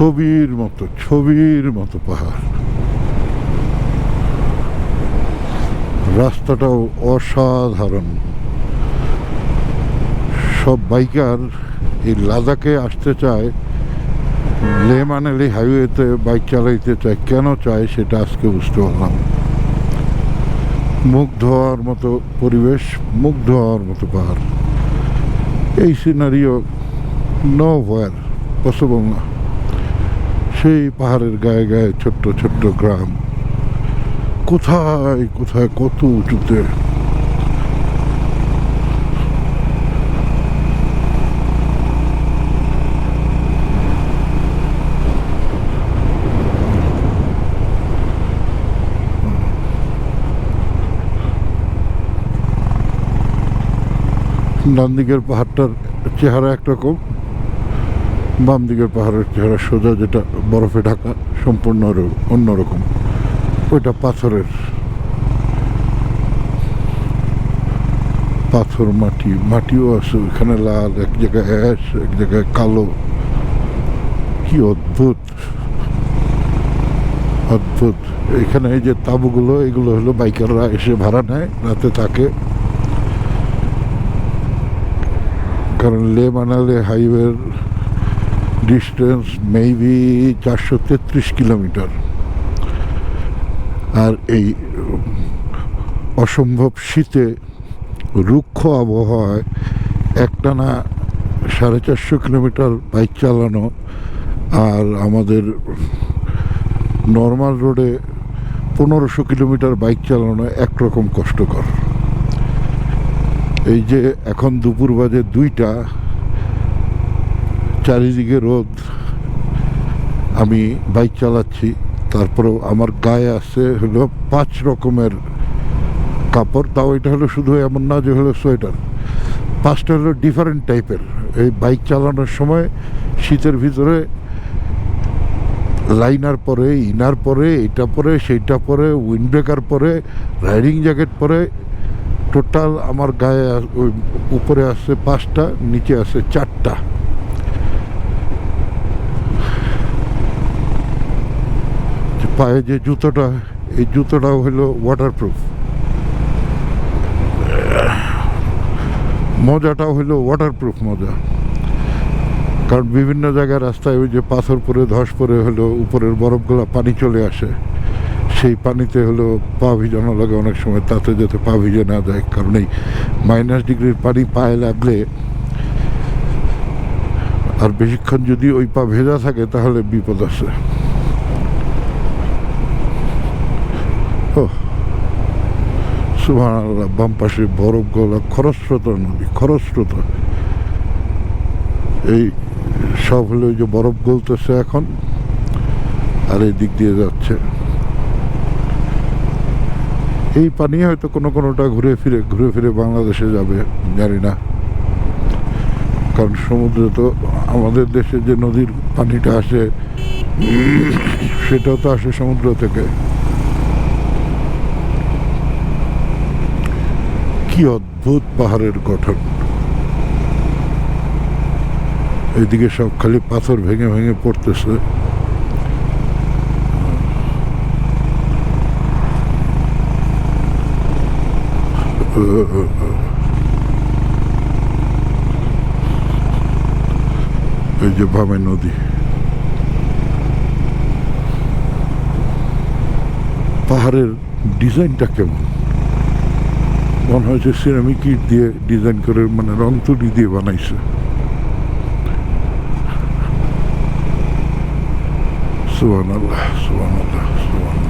ছবির মতো পাহাড়। রাস্তাটাও অসাধারণ। সব বাইকার এই লাদাখে আসতে চায়, লে মানালি হাইওয়েতে বাইক চালাইতে চায়। কেন চায় সেটা আজকে বুঝতে পারলাম। মুগ্ধ হওয়ার মতো পরিবেশ, মুগ্ধ হওয়ার মতো পাহাড়। এই সিনারিও নো হোয়ার পসিবল না। সেই পাহাড়ের গায়ে গায়ে ছোট্ট ছোট্ট গ্রাম, কোথায় কোথায় কত উঁচুতে। ডান দিকের পাহাড়টার চেহারা একরকম, বাম দিকের পাহাড়ের চেহারা সোজা, যেটা বরফে ঢাকা, সম্পূর্ণ অন্যরকম। ওইটা পাথরের, পাথর মাটিও আছে ওইখানে, লাল, এক জায়গায় অ্যাশ, এক জায়গায় কালো। কি অদ্ভুত অদ্ভুত। এখানে এই যে তাঁবুগুলো, এগুলো হলো বাইকাররা এসে ভাড়া নেয়, রাতে থাকে। কারণ লে মানালি হাইওয়ের ডিস্টেন্স মেবি 433 কিলোমিটার। আর এই অসম্ভব শীতে, রুক্ষ আবহাওয়ায় একটানা 450 কিলোমিটার বাইক চালানো আর আমাদের নর্মাল রোডে 1500 কিলোমিটার বাইক চালানো একরকম কষ্টকর। এই যে এখন দুপুর বাজে 2টা, চারিদিকে রোদ, আমি বাইক চালাচ্ছি, তারপরেও আমার গায়ে আছে হলো 5 রকমের কাপড়। তাও এটা হলো শুধু এমন না যে হলো সোয়েটার, 5টা হলো ডিফারেন্ট টাইপের। এই বাইক চালানোর সময় শীতের ভিতরে লাইনার পরে, ইনার পরে, এটা পরে, সেইটা পরে, উইন্ড ব্রেকার পরে, রাইডিং জ্যাকেট পরে, টোটাল আমার গায়ে ওই উপরে আছে 5টা, নিচে আছে 4টা। পায়ে যে জুতোটা, এই জুতোটাও হলো ওয়াটারপ্রুফ। মজাটাও হলো ওয়াটারপ্রুফ মজা। কারণ বিভিন্ন জায়গায় রাস্তায় ওই যে পাথর পরে, ধস পরে হলো উপরের বরফগুলো পানি চলে আসে, সেই পানিতে হলো পা ভিজানো লাগে অনেক সময়, তাতে যাতে পা ভিজে না যায়। কারণ এই -ডিগ্রির পানি পায়ে লাগলে আর বেশিক্ষণ যদি ওই পা ভেজা থাকে তাহলে বিপদ আছে। ও সুবহানাল্লাহ, বাম পাশে বরফ গলা খরস্রোতা নদী, খরস্রোতা। এই সব হলো ওই যে বরফ গলতেছে এখন, আর এই দিক দিয়ে যাচ্ছে। এই পানি হয়তো কোনোটা ঘুরে ফিরে বাংলাদেশে যাবে, জানি না। কারণ সমুদ্রে তো আমাদের দেশে যে নদীর পানিটা আসে সেটাও তো আসে সমুদ্র থেকে। কি অদ্ভুত পাহাড়ের গঠন। এদিকে সব খালি পাথর ভেঙে ভেঙে পড়তেছে। এই যে ভামে নদী। পাহাড়ের ডিজাইনটা কেমন, মনে হয়েছে সিরামিক ইট দিয়ে ডিজাইন করে, মানে রং তুলি দিয়ে বানাইছে। সুবহানাল্লাহ, সুবহানাল্লাহ, সুবহানাল্লাহ।